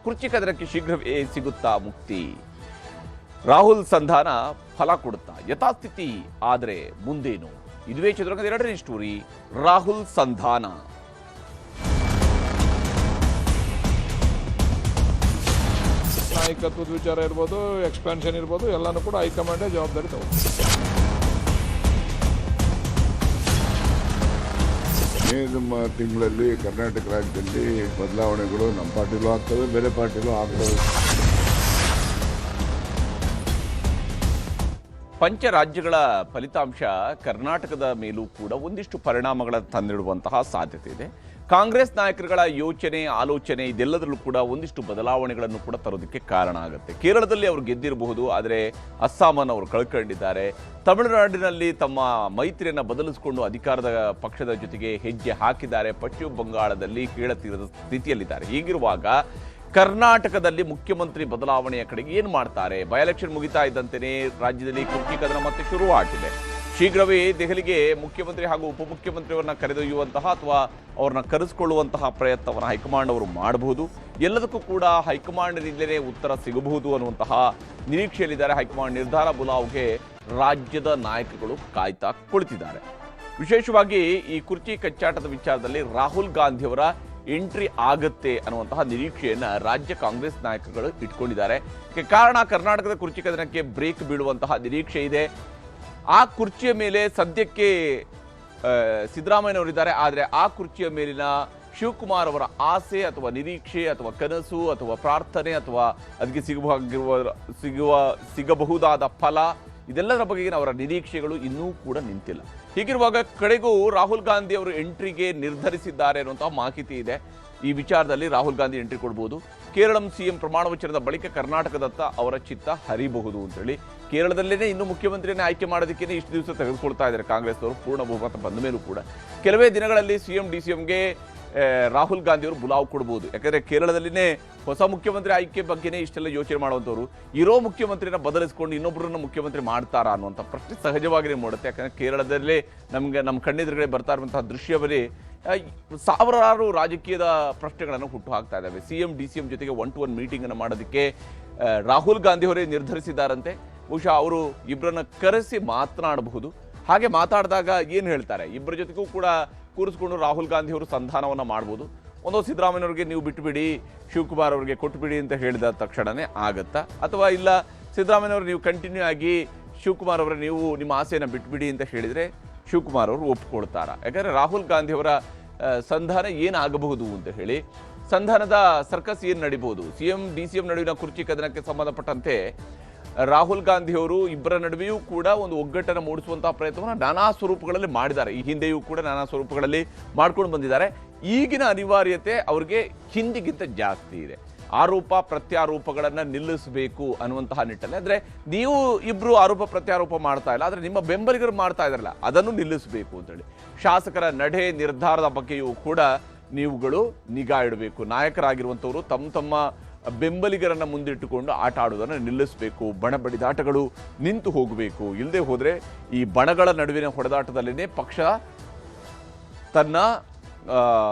ಕುರ್ಚಿ ಕದನಕ್ಕೆ ಶೀಘ್ರವೇ ಸಿಗುತ್ತಾ ಮುಕ್ತಿ? ರಾಹುಲ್ ಸಂಧಾನ ಫಲ ಕೊಡುತ್ತಾ? ಯಥಾಸ್ಥಿತಿ ಆದರೆ ಮುಂದೇನು? ಇದುವೇ ಚಿತ್ರರಂಗದ ಎರಡನೇ ಸ್ಟೋರಿ, ರಾಹುಲ್ ಸಂಧಾನ. ನಾಯಕತ್ವದ ವಿಚಾರ ಇರ್ಬೋದು, ಎಕ್ಸ್ಪಾನ್ಷನ್ ಇರ್ಬೋದು, ಎಲ್ಲನೂ ಕೂಡ ಹೈಕಮಾಂಡೇ ಜವಾಬ್ದಾರಿ ತಗೋಬೇಕು. ಮೇ ತಿಂಗಳಲ್ಲಿ ಕರ್ನಾಟಕ ರಾಜ್ಯದಲ್ಲಿ ಬದಲಾವಣೆಗಳು ನಮ್ಮ ಪಾರ್ಟಿಲೂ ಆಗ್ತವೆ, ಬೇರೆ ಪಾರ್ಟಿಲೂ ಆಗ್ತವೆ. ಪಂಚರಾಜ್ಯಗಳ ಫಲಿತಾಂಶ ಕರ್ನಾಟಕದ ಮೇಲೂ ಕೂಡ ಒಂದಿಷ್ಟು ಪರಿಣಾಮಗಳನ್ನು ತಂದಿಡುವಂತಹ ಸಾಧ್ಯತೆ ಇದೆ. ಕಾಂಗ್ರೆಸ್ ನಾಯಕರುಗಳ ಯೋಚನೆ, ಆಲೋಚನೆ ಇದೆಲ್ಲದರಲ್ಲೂ ಕೂಡ ಒಂದಿಷ್ಟು ಬದಲಾವಣೆಗಳನ್ನು ಕೂಡ ತರೋದಕ್ಕೆ ಕಾರಣ ಆಗುತ್ತೆ. ಕೇರಳದಲ್ಲಿ ಅವರು ಗೆದ್ದಿರಬಹುದು, ಆದರೆ ಅಸ್ಸಾಮನ್ನು ಅವರು ಕಳ್ಕೊಂಡಿದ್ದಾರೆ. ತಮಿಳುನಾಡಿನಲ್ಲಿ ತಮ್ಮ ಮೈತ್ರಿಯನ್ನು ಬದಲಿಸಿಕೊಂಡು ಅಧಿಕಾರದ ಪಕ್ಷದ ಜೊತೆಗೆ ಹೆಜ್ಜೆ ಹಾಕಿದ್ದಾರೆ. ಪಶ್ಚಿಮ ಬಂಗಾಳದಲ್ಲಿ ಕೀಳತೀರದ ಸ್ಥಿತಿಯಲ್ಲಿದ್ದಾರೆ. ಹೀಗಿರುವಾಗ ಕರ್ನಾಟಕದಲ್ಲಿ ಮುಖ್ಯಮಂತ್ರಿ ಬದಲಾವಣೆಯ ಕಡೆಗೆ ಏನು ಮಾಡ್ತಾರೆ? ಬೈ ಎಲೆಕ್ಷನ್ ಮುಗಿತಾ ಇದ್ದಂತೆಯೇ ರಾಜ್ಯದಲ್ಲಿ ಕುರ್ಚಿ ಕದನ ಮತ್ತೆ ಶುರುವಾಗಿದೆ. ಶೀಘ್ರವೇ ದೆಹಲಿಗೆ ಮುಖ್ಯಮಂತ್ರಿ ಹಾಗೂ ಉಪಮುಖ್ಯಮಂತ್ರಿಯವರನ್ನ ಕರೆದೊಯ್ಯುವಂತಹ ಅಥವಾ ಅವ್ರನ್ನ ಕರೆಸಿಕೊಳ್ಳುವಂತಹ ಪ್ರಯತ್ನವನ್ನು ಹೈಕಮಾಂಡ್ ಅವರು ಮಾಡಬಹುದು. ಎಲ್ಲದಕ್ಕೂ ಕೂಡ ಹೈಕಮಾಂಡ್ನಿಂದಲೇ ಉತ್ತರ ಸಿಗಬಹುದು ಅನ್ನುವಂತಹ ನಿರೀಕ್ಷೆಯಲ್ಲಿದ್ದಾರೆ. ಹೈಕಮಾಂಡ್ ನಿರ್ಧಾರ ಬುಲಾವ್ಗೆ ರಾಜ್ಯದ ನಾಯಕರುಗಳು ಕಾಯ್ತಾ ಕುಳಿತಿದ್ದಾರೆ. ವಿಶೇಷವಾಗಿ ಈ ಕುರ್ಚಿ ಕಚ್ಚಾಟದ ವಿಚಾರದಲ್ಲಿ ರಾಹುಲ್ ಗಾಂಧಿಯವರ ಎಂಟ್ರಿ ಆಗತ್ತೆ ಅನ್ನುವಂತಹ ನಿರೀಕ್ಷೆಯನ್ನ ರಾಜ್ಯ ಕಾಂಗ್ರೆಸ್ ನಾಯಕರುಗಳು ಇಟ್ಕೊಂಡಿದ್ದಾರೆ. ಕಾರಣ, ಕರ್ನಾಟಕದ ಕುರ್ಚಿ ಕದನಕ್ಕೆ ಬ್ರೇಕ್ ಬೀಳುವಂತಹ ನಿರೀಕ್ಷೆ ಇದೆ. ಆ ಕುರ್ಚಿಯ ಮೇಲೆ ಸದ್ಯಕ್ಕೆ ಸಿದ್ದರಾಮಯ್ಯನವರಿದ್ದಾರೆ. ಆದರೆ ಆ ಕುರ್ಚಿಯ ಮೇಲಿನ ಶಿವಕುಮಾರ್ ಅವರ ಆಸೆ ಅಥವಾ ನಿರೀಕ್ಷೆ ಅಥವಾ ಕನಸು ಅಥವಾ ಪ್ರಾರ್ಥನೆ ಅಥವಾ ಅದಕ್ಕೆ ಸಿಗಬಹುದಾದ ಫಲ, ಇದೆಲ್ಲದರ ಬಗೆಗಿನ ಅವರ ನಿರೀಕ್ಷೆಗಳು ಇನ್ನೂ ಕೂಡ ನಿಂತಿಲ್ಲ. ಹೀಗಿರುವಾಗ ಕಡೆಗೂ ರಾಹುಲ್ ಗಾಂಧಿ ಅವರು ಎಂಟ್ರಿಗೆ ನಿರ್ಧರಿಸಿದ್ದಾರೆ ಅನ್ನುವಂತಹ ಮಾಹಿತಿ ಇದೆ. ಈ ವಿಚಾರದಲ್ಲಿ ರಾಹುಲ್ ಗಾಂಧಿ ಎಂಟ್ರಿ ಕೊಡಬಹುದು. ಕೇರಳಂ ಸಿಎಂ ಪ್ರಮಾಣ ವಚನದ ಬಳಿಕ ಕರ್ನಾಟಕದತ್ತ ಅವರ ಚಿತ್ತ ಹರಿಬಹುದು ಅಂತೇಳಿ ಕೇರಳದಲ್ಲೇ ಇನ್ನು ಮುಖ್ಯಮಂತ್ರಿಯನ್ನೇ ಆಯ್ಕೆ ಮಾಡೋದಕ್ಕೇ ಇಷ್ಟು ದಿವಸ ತೆಗೆದುಕೊಳ್ತಾ ಇದ್ದಾರೆ ಕಾಂಗ್ರೆಸ್ನವರು. ಪೂರ್ಣ ಬಹುಮತ ಬಂದ ಮೇಲೂ ಕೂಡ ಕೆಲವೇ ದಿನಗಳಲ್ಲಿ ಸಿಎಂ ಡಿಸಿಎಂಗೆ ರಾಹುಲ್ ಗಾಂಧಿ ಅವರು ಬುಲಾವ್ ಕೊಡಬಹುದು. ಯಾಕಂದರೆ ಕೇರಳದಲ್ಲಿನೇ ಹೊಸ ಮುಖ್ಯಮಂತ್ರಿ ಆಯ್ಕೆ ಬಗ್ಗೆನೇ ಇಷ್ಟೆಲ್ಲ ಯೋಚನೆ ಮಾಡುವಂಥವ್ರು ಇರೋ ಮುಖ್ಯಮಂತ್ರಿನ ಬದಲಿಸ್ಕೊಂಡು ಇನ್ನೊಬ್ಬರನ್ನ ಮುಖ್ಯಮಂತ್ರಿ ಮಾಡ್ತಾರಾ ಅನ್ನುವಂಥ ಪ್ರಶ್ನೆ ಸಹಜವಾಗಿಯೇ ಮೂಡುತ್ತೆ. ಯಾಕಂದರೆ ಕೇರಳದಲ್ಲೇ ನಮ್ಮ ಕಣ್ಣೆದುರುಗಡೆ ಬರ್ತಾ ಇರುವಂತಹ ದೃಶ್ಯವೇ ಸಾವಿರಾರು ರಾಜಕೀಯದ ಪ್ರಶ್ನೆಗಳನ್ನು ಹುಟ್ಟು ಹಾಕ್ತಾ ಇದ್ದಾವೆ. ಸಿಎಂ ಡಿಸಿಎಂ ಜೊತೆಗೆ 1-to-1 ಮೀಟಿಂಗನ್ನು ಮಾಡೋದಕ್ಕೆ ರಾಹುಲ್ ಗಾಂಧಿ ಅವರೇ ನಿರ್ಧರಿಸಿದ್ದಾರಂತೆ. ಬಹುಶಃ ಅವರು ಇಬ್ಬರನ್ನ ಕರೆಸಿ ಮಾತನಾಡಬಹುದು. ಹಾಗೆ ಮಾತಾಡಿದಾಗ ಏನು ಹೇಳ್ತಾರೆ, ಇಬ್ಬರ ಜೊತೆಗೂ ಕೂಡ ಕೂರಿಸ್ಕೊಂಡು ರಾಹುಲ್ ಗಾಂಧಿ ಅವರು ಸಂಧಾನವನ್ನು ಮಾಡ್ಬೋದು. ಒಂದು ಸಿದ್ದರಾಮಯ್ಯವ್ರಿಗೆ ನೀವು ಬಿಟ್ಟುಬಿಡಿ, ಶಿವಕುಮಾರ್ ಅವರಿಗೆ ಕೊಟ್ಟುಬಿಡಿ ಅಂತ ಹೇಳಿದ ತಕ್ಷಣವೇ ಆಗತ್ತಾ? ಅಥವಾ ಇಲ್ಲ ಸಿದ್ದರಾಮಯ್ಯವ್ರು ನೀವು ಕಂಟಿನ್ಯೂ ಆಗಿ ಶಿವಕುಮಾರ್ ಅವರ ನೀವು ನಿಮ್ಮ ಆಸೆಯನ್ನು ಬಿಟ್ಟುಬಿಡಿ ಅಂತ ಹೇಳಿದರೆ ಶಿವಕುಮಾರ್ ಅವರು ಒಪ್ಪಿಕೊಳ್ತಾರ? ಯಾಕಂದರೆ ರಾಹುಲ್ ಗಾಂಧಿ ಅವರ ಸಂಧಾನ ಏನಾಗಬಹುದು ಅಂತ ಹೇಳಿ, ಸಂಧಾನದ ಸರ್ಕಸ್ ಏನು ನಡೀಬಹುದು? ಸಿಎಂ ಡಿಸಿಎಂ ನಡುವಿನ ಕುರ್ಚಿ ಕದನಕ್ಕೆ ಸಂಬಂಧಪಟ್ಟಂತೆ ರಾಹುಲ್ ಗಾಂಧಿ ಅವರು ಇಬ್ಬರ ನಡುವೆಯೂ ಕೂಡ ಒಂದು ಒಗ್ಗಟ್ಟನ್ನು ಮೂಡಿಸುವಂತಹ ಪ್ರಯತ್ನವನ್ನು ನಾನಾ ಸ್ವರೂಪಗಳಲ್ಲಿ ಮಾಡಿದ್ದಾರೆ. ಈ ಹಿಂದೆಯೂ ಕೂಡ ನಾನಾ ಸ್ವರೂಪಗಳಲ್ಲಿ ಮಾಡ್ಕೊಂಡು ಬಂದಿದ್ದಾರೆ. ಈಗಿನ ಅನಿವಾರ್ಯತೆ ಅವ್ರಿಗೆ ಹಿಂದಿಗಿಂತ ಜಾಸ್ತಿ ಇದೆ. ಆರೋಪ ಪ್ರತ್ಯಾರೋಪಗಳನ್ನು ನಿಲ್ಲಿಸಬೇಕು ಅನ್ನುವಂತಹ ನಿಟ್ಟಲ್ಲಿ. ಅಂದರೆ ನೀವು ಇಬ್ಬರು ಆರೋಪ ಪ್ರತ್ಯಾರೋಪ ಮಾಡ್ತಾ ಇಲ್ಲ, ಆದರೆ ನಿಮ್ಮ ಬೆಂಬಲಿಗರು ಮಾಡ್ತಾ ಇದ್ದಾರಲ್ಲ, ಅದನ್ನು ನಿಲ್ಲಿಸಬೇಕು ಅಂತೇಳಿ ಶಾಸಕರ ನಡೆ ನಿರ್ಧಾರದ ಬಗ್ಗೆಯೂ ಕೂಡ ನೀವುಗಳು ನಿಗಾ ಇಡಬೇಕು. ನಾಯಕರಾಗಿರುವಂಥವರು ತಮ್ಮ ಬೆಂಬಲಿಗರನ್ನು ಮುಂದಿಟ್ಟುಕೊಂಡು ಆಟ ಆಡೋದನ್ನು ನಿಲ್ಲಿಸಬೇಕು. ಬಣ ಬಡಿದಾಟಗಳು ನಿಂತು ಹೋಗಬೇಕು. ಇಲ್ಲದೆ ಹೋದರೆ ಈ ಬಣಗಳ ನಡುವಿನ ಹೊಡೆದಾಟದಲ್ಲೇ ಪಕ್ಷ ತನ್ನ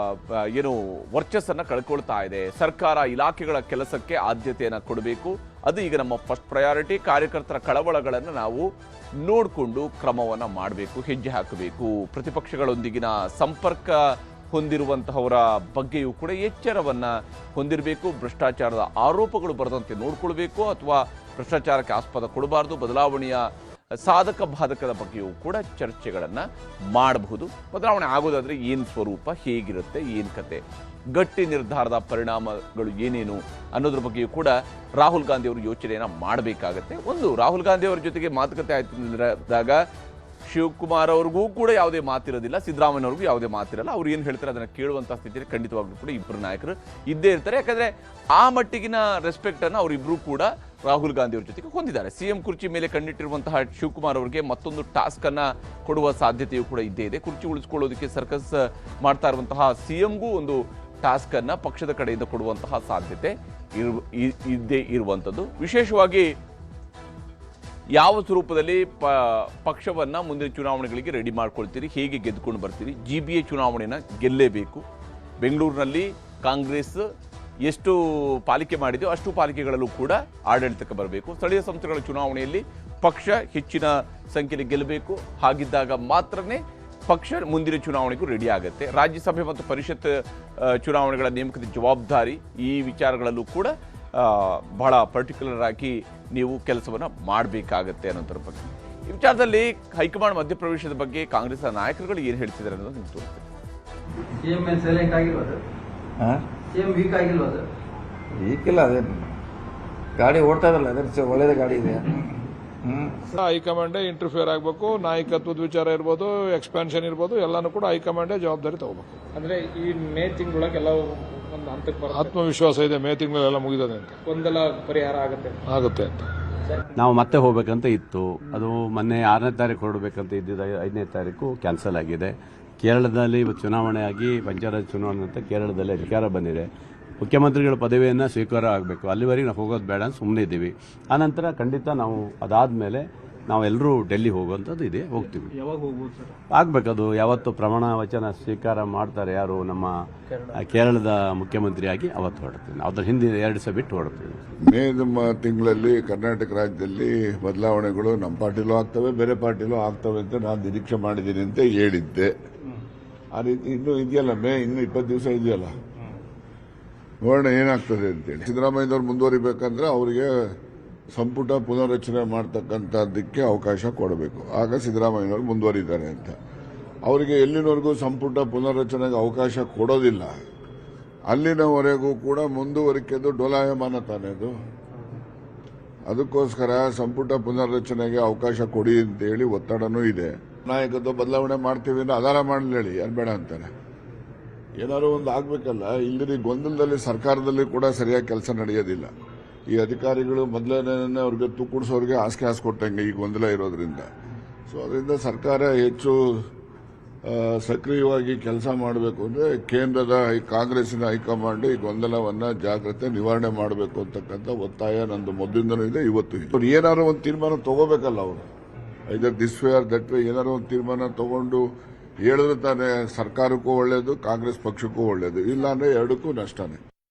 ವರ್ಚಸ್ಸನ್ನು ಕಳ್ಕೊಳ್ತಾ ಇದೆ. ಸರ್ಕಾರ ಇಲಾಖೆಗಳ ಕೆಲಸಕ್ಕೆ ಆದ್ಯತೆಯನ್ನು ಕೊಡಬೇಕು. ಅದು ಈಗ ನಮ್ಮ ಫಸ್ಟ್ ಪ್ರಯಾರಿಟಿ. ಕಾರ್ಯಕರ್ತರ ಕಳವಳಗಳನ್ನು ನಾವು ನೋಡಿಕೊಂಡು ಕ್ರಮವನ್ನು ಮಾಡಬೇಕು, ಹೆಜ್ಜೆ ಹಾಕಬೇಕು. ಪ್ರತಿಪಕ್ಷಗಳೊಂದಿಗಿನ ಸಂಪರ್ಕ ಹೊಂದಿರುವಂತಹವರ ಬಗ್ಗೆಯೂ ಕೂಡ ಎಚ್ಚರವನ್ನು ಹೊಂದಿರಬೇಕು. ಭ್ರಷ್ಟಾಚಾರದ ಆರೋಪಗಳು ಬರದಂತೆ ನೋಡಿಕೊಳ್ಬೇಕು, ಅಥವಾ ಭ್ರಷ್ಟಾಚಾರಕ್ಕೆ ಆಸ್ಪದ ಕೊಡಬಾರ್ದು. ಬದಲಾವಣೆಯ ಸಾಧಕ ಬಾಧಕದ ಬಗ್ಗೆಯೂ ಕೂಡ ಚರ್ಚೆಗಳನ್ನು ಮಾಡಬಹುದು. ಬದಲಾವಣೆ ಆಗೋದಾದರೆ ಏನು ಸ್ವರೂಪ, ಹೇಗಿರುತ್ತೆ, ಏನು ಕತೆ, ಗಟ್ಟಿ ನಿರ್ಧಾರದ ಪರಿಣಾಮಗಳು ಏನೇನು ಅನ್ನೋದ್ರ ಬಗ್ಗೆಯೂ ಕೂಡ ರಾಹುಲ್ ಗಾಂಧಿ ಅವರು ಯೋಚನೆಯನ್ನು ಮಾಡಬೇಕಾಗತ್ತೆ. ಒಂದು, ರಾಹುಲ್ ಗಾಂಧಿ ಅವರ ಜೊತೆಗೆ ಮಾತುಕತೆ ಆಯ್ತಾಗ ಶಿವಕುಮಾರ್ ಅವ್ರಿಗೂ ಕೂಡ ಯಾವುದೇ ಮಾತಿರೋದಿಲ್ಲ, ಸಿದ್ದರಾಮಯ್ಯವ್ರಿಗೂ ಯಾವುದೇ ಮಾತಿರಲ್ಲ. ಅವ್ರು ಏನು ಹೇಳ್ತಾರೆ ಅದನ್ನು ಕೇಳುವಂಥ ಸ್ಥಿತಿಯಲ್ಲಿ ಖಂಡಿತವಾಗ್ಲೂ ಕೂಡ ಇಬ್ಬರು ನಾಯಕರು ಇದ್ದೇ ಇರ್ತಾರೆ. ಯಾಕಂದರೆ ಆ ಮಟ್ಟಿಗಿನ ರೆಸ್ಪೆಕ್ಟನ್ನು ಅವರಿಬ್ಬರೂ ಕೂಡ ರಾಹುಲ್ ಗಾಂಧಿ ಅವ್ರ ಜೊತೆಗೆ ಹೊಂದಿದ್ದಾರೆ. ಸಿಎಂ ಕುರ್ಚಿ ಮೇಲೆ ಕಣ್ಣಿಟ್ಟಿರುವಂತಹ ಶಿವಕುಮಾರ್ ಅವರಿಗೆ ಮತ್ತೊಂದು ಟಾಸ್ಕನ್ನು ಕೊಡುವ ಸಾಧ್ಯತೆಯೂ ಕೂಡ ಇದ್ದೇ ಇದೆ. ಕುರ್ಚಿ ಉಳಿಸ್ಕೊಳ್ಳೋದಕ್ಕೆ ಸರ್ಕಸ್ ಮಾಡ್ತಾ ಇರುವಂತಹ ಸಿಎಂಗೂ ಒಂದು ಟಾಸ್ಕನ್ನು ಪಕ್ಷದ ಕಡೆಯಿಂದ ಕೊಡುವಂತಹ ಸಾಧ್ಯತೆ ಇದ್ದೇ ಇರುವಂಥದ್ದು. ವಿಶೇಷವಾಗಿ ಯಾವ ಸ್ವರೂಪದಲ್ಲಿ ಪಕ್ಷವನ್ನು ಮುಂದಿನ ಚುನಾವಣೆಗಳಿಗೆ ರೆಡಿ ಮಾಡ್ಕೊಳ್ತೀರಿ, ಹೇಗೆ ಗೆದ್ದುಕೊಂಡು ಬರ್ತೀರಿ? GBA ಚುನಾವಣೆನ ಗೆಲ್ಲೇಬೇಕು. ಬೆಂಗಳೂರಿನಲ್ಲಿ ಕಾಂಗ್ರೆಸ್ ಎಷ್ಟು ಪಾಲಿಕೆ ಮಾಡಿದೆಯೋ ಅಷ್ಟು ಪಾಲಿಕೆಗಳಲ್ಲೂ ಕೂಡ ಆಡಳಿತಕ್ಕೆ ಬರಬೇಕು. ಸ್ಥಳೀಯ ಸಂಸ್ಥೆಗಳ ಚುನಾವಣೆಯಲ್ಲಿ ಪಕ್ಷ ಹೆಚ್ಚಿನ ಸಂಖ್ಯೆಯಲ್ಲಿ ಗೆಲ್ಲಬೇಕು. ಹಾಗಿದ್ದಾಗ ಮಾತ್ರನೇ ಪಕ್ಷ ಮುಂದಿನ ಚುನಾವಣೆಗೂ ರೆಡಿ ಆಗುತ್ತೆ. ರಾಜ್ಯಸಭೆ ಮತ್ತು ಪರಿಷತ್ ಚುನಾವಣೆಗಳ ನೇಮಕದ ಜವಾಬ್ದಾರಿ ಈ ವಿಚಾರಗಳಲ್ಲೂ ಕೂಡ ಬಹಳ ಪರ್ಟಿಕ್ಯುಲರ್ ಆಗಿ ನೀವು ಕೆಲಸವನ್ನು ಮಾಡಬೇಕಾಗತ್ತೆ ಅನ್ನೋದ್ರ ಬಗ್ಗೆ. ಈ ವಿಚಾರದಲ್ಲಿ ಹೈಕಮಾಂಡ್ ಮಧ್ಯಪ್ರವೇಶದ ಬಗ್ಗೆ ಕಾಂಗ್ರೆಸ್ ನಾಯಕರುಗಳು ಏನು ಹೇಳ್ತಿದ್ದಾರೆ ಅನ್ನೋದು ನಿಮ್ಗೆ ತೋರಿಸ್ತೀನಿ. ಈಗಿಲ್ಲ ಅದೇ ಗಾಡಿ ಓಡ್ತಾ ಇದ್ರಲ್ಲ ಅದೇ ಒಳ್ಳೇದ ಗಾಡಿ ಇದೆ. ಹೈಕಮಾಂಡೇ ಇಂಟರ್ಫಿಯರ್ ಆಗಬೇಕು. ನಾಯಕತ್ವದ ವಿಚಾರ ಇರ್ಬೋದು, ಎಕ್ಸ್ಪಾನ್ಷನ್ ಇರ್ಬೋದು, ಎಲ್ಲಾನು ಕೂಡ ಹೈಕಮಾಂಡೇ ಜವಾಬ್ದಾರಿ ತಗೋಬೇಕು. ಅಂದ್ರೆ ಈ ಮೇ ತಿಂಗಳೊಳಗೆ ಎಲ್ಲ ಒಂದು ಹಂತಕ್ಕೆ ಬರುತ್ತೆ. ಆತ್ಮವಿಶ್ವಾಸ ಇದೆ ಮೇ ತಿಂಗಳೆಲ್ಲ ಮುಗಿದದೆ ಅಂತ, ಗೊಂದಲ ಪರಿಹಾರ ಆಗುತ್ತೆ ಅಂತ. ನಾವು ಮತ್ತೆ ಹೋಗ್ಬೇಕಂತ ಇತ್ತು. ಅದು ಮೊನ್ನೆ 6ನೇ ತಾರೀಕು ಹೊರಡಬೇಕಂತ ಇದ್ದಿದ್ದು 5ನೇ ತಾರೀಕು ಕ್ಯಾನ್ಸಲ್ ಆಗಿದೆ. ಕೇರಳದಲ್ಲಿ ಇವತ್ತು ಚುನಾವಣೆ ಆಗಿ ಪಂಚಾಯತ್ ಚುನಾವಣೆ ಅಂತ ಕೇರಳದಲ್ಲಿ ಅಧಿಕಾರ ಬಂದಿದೆ. ಮುಖ್ಯಮಂತ್ರಿಗಳ ಪದವಿಯನ್ನು ಸ್ವೀಕಾರ ಆಗಬೇಕು. ಅಲ್ಲಿವರೆಗೆ ನಾವು ಹೋಗೋದು ಬೇಡ ಅಂತ ಸುಮ್ಮನೆ ಇದ್ದೀವಿ. ಆನಂತರ ಖಂಡಿತ ನಾವು ಅದಾದಮೇಲೆ ನಾವೆಲ್ಲರೂ ಡೆಲ್ಲಿ ಹೋಗುವಂಥದ್ದು ಇದೆ, ಹೋಗ್ತೀವಿ. ಯಾವಾಗ ಹೋಗ್ಬೋದು ಸರ್? ಆಗಬೇಕದು ಯಾವತ್ತು ಪ್ರಮಾಣ ವಚನ ಸ್ವೀಕಾರ ಮಾಡ್ತಾರೆ ಯಾರು ನಮ್ಮ ಕೇರಳದ ಮುಖ್ಯಮಂತ್ರಿಯಾಗಿ ಅವತ್ತು ಹೊರಡ್ತೀವಿ. ಅದ್ರ ಹಿಂದಿನ 2 ದಿವಸ ಬಿಟ್ಟು ಹೊರಡ್ತೀವಿ. ಮೇ ತಿಂಗಳಲ್ಲಿ ಕರ್ನಾಟಕ ರಾಜ್ಯದಲ್ಲಿ ಬದಲಾವಣೆಗಳು ನಮ್ಮ ಪಾರ್ಟಿಲೂ ಆಗ್ತವೆ, ಬೇರೆ ಪಾರ್ಟಿಲೂ ಆಗ್ತವೆ ಅಂತ ನಾನು ನಿರೀಕ್ಷೆ ಮಾಡಿದ್ದೀನಿ ಅಂತ ಹೇಳಿದ್ದೆ. ಆ ರೀತಿ ಇನ್ನೂ ಇದೆಯಲ್ಲ, ಇನ್ನೂ 20 ದಿವಸ ಇದೆಯಲ್ಲ, ನೋಡೋಣ ಏನಾಗ್ತದೆ ಅಂತೇಳಿ. ಸಿದ್ದರಾಮಯ್ಯನವ್ರು ಮುಂದುವರಿಬೇಕಂದ್ರೆ ಅವರಿಗೆ ಸಂಪುಟ ಪುನರ್ರಚನೆ ಮಾಡ್ತಕ್ಕಂಥದ್ದಕ್ಕೆ ಅವಕಾಶ ಕೊಡಬೇಕು. ಆಗ ಸಿದ್ದರಾಮಯ್ಯನವರು ಮುಂದುವರಿದ್ದಾರೆ ಅಂತ. ಅವರಿಗೆ ಎಲ್ಲಿನವರೆಗೂ ಸಂಪುಟ ಪುನರ್ರಚನೆಗೆ ಅವಕಾಶ ಕೊಡೋದಿಲ್ಲ, ಅಲ್ಲಿನವರೆಗೂ ಕೂಡ ಮುಂದುವರಿಕೆದು ಡೋಲಾಯಮಾನ ತಾನೇ ಅದು. ಅದಕ್ಕೋಸ್ಕರ ಸಂಪುಟ ಪುನರ್ರಚನೆಗೆ ಅವಕಾಶ ಕೊಡಿ ಅಂತೇಳಿ ಒತ್ತಡನೂ ಇದೆ. ನಾಯಕತ್ವ ಬದಲಾವಣೆ ಮಾಡ್ತೀವಿ ಅಂದ್ರೆ ಆಧಾರ ಮಾಡಲಿ, ಯಾರು ಬೇಡ ಅಂತಾರೆ. ಏನಾದ್ರು ಒಂದು ಆಗ್ಬೇಕಲ್ಲ. ಇಲ್ಲಿ ಗೊಂದಲದಲ್ಲಿ ಸರ್ಕಾರದಲ್ಲಿ ಕೂಡ ಸರಿಯಾಗಿ ಕೆಲಸ ನಡೆಯೋದಿಲ್ಲ. ಈ ಅಧಿಕಾರಿಗಳು ಮೊದಲನೇ ಅವ್ರಿಗೆ ತೂಕುಡಿಸೋರಿಗೆ ಹಾಸಿಗೆ ಹಾಸ್ಕೊಟ್ಟಂಗೆ ಈ ಗೊಂದಲ ಇರೋದ್ರಿಂದ. ಸೊ ಅದರಿಂದ ಸರ್ಕಾರ ಹೆಚ್ಚು ಸಕ್ರಿಯವಾಗಿ ಕೆಲಸ ಮಾಡಬೇಕು ಅಂದರೆ ಕೇಂದ್ರದ ಕಾಂಗ್ರೆಸ್ಸಿನ ಹೈಕಮಾಂಡ್ ಈ ಗೊಂದಲವನ್ನು ಜಾಗ್ರತೆ ನಿವಾರಣೆ ಮಾಡಬೇಕು ಅಂತಕ್ಕಂಥ ಒತ್ತಾಯ ನಂದು ಮೊದಲಿಂದನೂ ಇದೆ, ಇವತ್ತು ಇದೆ. ಅವ್ರು ಏನಾದ್ರು ಒಂದು ತೀರ್ಮಾನ ತಗೋಬೇಕಲ್ಲ, ಅವರು either this way or that way ಏನಾದ್ರು ಒಂದು ತೀರ್ಮಾನ ತಗೊಂಡು ಹೇಳಿದ್ರೆ ತಾನೇ ಸರ್ಕಾರಕ್ಕೂ ಒಳ್ಳೇದು, ಕಾಂಗ್ರೆಸ್ ಪಕ್ಷಕ್ಕೂ ಒಳ್ಳೇದು. ಇಲ್ಲ ಅಂದ್ರೆ ಎರಡಕ್ಕೂ ನಷ್ಟನೇ.